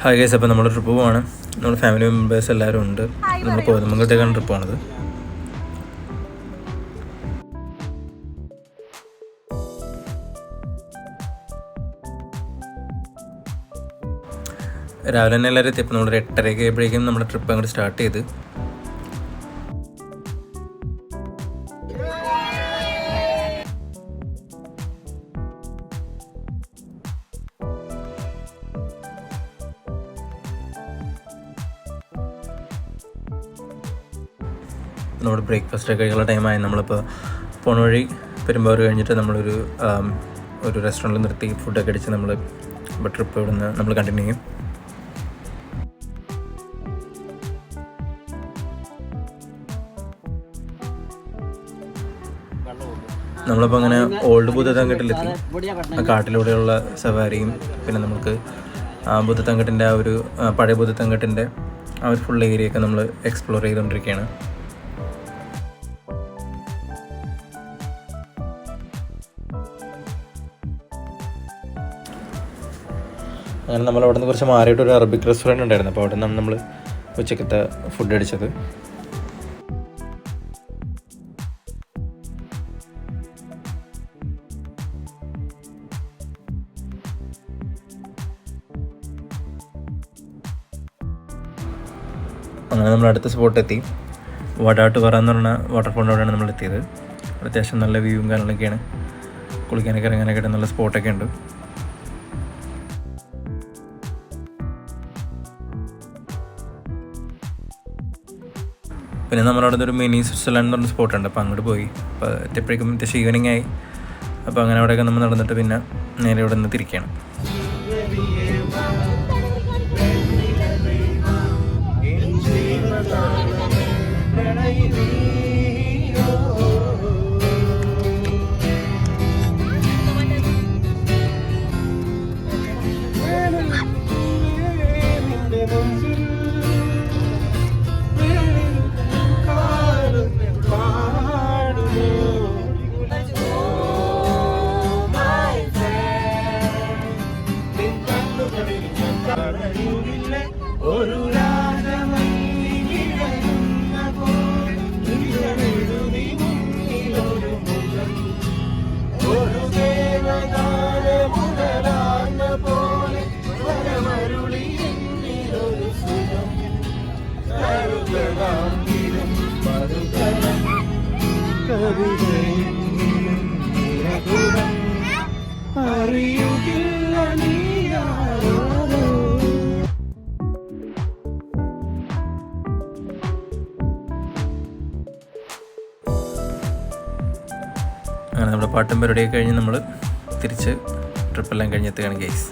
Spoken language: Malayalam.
ഹായ് ഗൈസ്, അപ്പോൾ നമ്മൾ ട്രിപ്പ് പോവാണ്. നമ്മുടെ ഫാമിലി മെമ്പേഴ്സ് എല്ലാവരും ഉണ്ട്. നമ്മൾ കോതമംഗലത്തേക്കാണ് ട്രിപ്പ് പോണത്. രാവിലെ തന്നെ എല്ലാവരും എത്തിയപ്പോൾ നമ്മളൊരു 8:30 ആയപ്പോഴേക്കും നമ്മുടെ ട്രിപ്പ് അങ്ങോട്ട് സ്റ്റാർട്ട് ചെയ്ത്. നമ്മുടെ ബ്രേക്ക്ഫാസ്റ്റ് ഒക്കെ കഴിക്കാനുള്ള ടൈമായി. നമ്മളിപ്പോൾ പോണ വഴി പെരുമ്പാവൂർ കഴിഞ്ഞിട്ട് നമ്മളൊരു റെസ്റ്റോറൻറ്റിൽ നിർത്തി ഫുഡൊക്കെ അടിച്ച് നമ്മൾ ഇപ്പോൾ ട്രിപ്പ് ഇവിടെ നിന്ന് നമ്മൾ കണ്ടിന്യൂ ചെയ്യും. നമ്മളിപ്പോൾ അങ്ങനെ ഓൾഡ് ബുദ്ധത്തങ്കട്ടിലെത്തി. ആ കാട്ടിലൂടെയുള്ള സവാരിയും പിന്നെ നമുക്ക് ബുദ്ധത്തങ്കട്ടിൻ്റെ ആ ഒരു പഴയ ബുദ്ധത്തങ്കട്ടിൻ്റെ ആ ഒരു ഫുൾ ഏരിയയൊക്കെ നമ്മൾ എക്സ്പ്ലോർ ചെയ്തുകൊണ്ടിരിക്കുകയാണ്. അങ്ങനെ നമ്മൾ അവിടെ നിന്ന് കുറച്ച് മാറിയിട്ട് ഒരു അറബിക് റെസ്റ്റോറൻറ്റ് ഉണ്ടായിരുന്നു. അപ്പോൾ അവിടെ നിന്നാണ് നമ്മൾ ഉച്ചക്കത്തെ ഫുഡ് അടിച്ചത്. അങ്ങനെ നമ്മൾ അടുത്ത സ്പോട്ടെത്തി. വടാട്ടുപാറ എന്ന് പറഞ്ഞ വാട്ടർഫോളിൻ്റെ അവിടെയാണ് നമ്മൾ എത്തിയത്. അത്യാവശ്യം നല്ല വ്യൂവും കാര്യങ്ങളൊക്കെയാണ്. കുളിക്കാനൊക്കെ ഇറങ്ങാനൊക്കെ നല്ല സ്പോട്ടൊക്കെ ഉണ്ട്. പിന്നെ നമ്മുടെ അവിടെ ഒരു മിനി സ്വിറ്റ്സർലാൻഡ് എന്ന് പറഞ്ഞ സ്പോട്ടുണ്ട്. അപ്പോൾ അങ്ങോട്ട് പോയി. അപ്പോൾ എത്തിയപ്പോഴേക്കും അത്യാവശ്യം ഈവനിങ് ആയി. അപ്പോൾ അങ്ങനെ അവിടെയൊക്കെ നമ്മൾ നടന്നിട്ട് പിന്നെ നേരെ ഇവിടെ നിന്ന് തിരിക്കുകയാണ്. അങ്ങനെ നമ്മുടെ പാട്ടും പരിപാടിയൊക്കെ കഴിഞ്ഞ് നമ്മൾ തിരിച്ച് ട്രിപ്പെല്ലാം കഴിഞ്ഞെത്തുകയാണ് ഗൈസ്.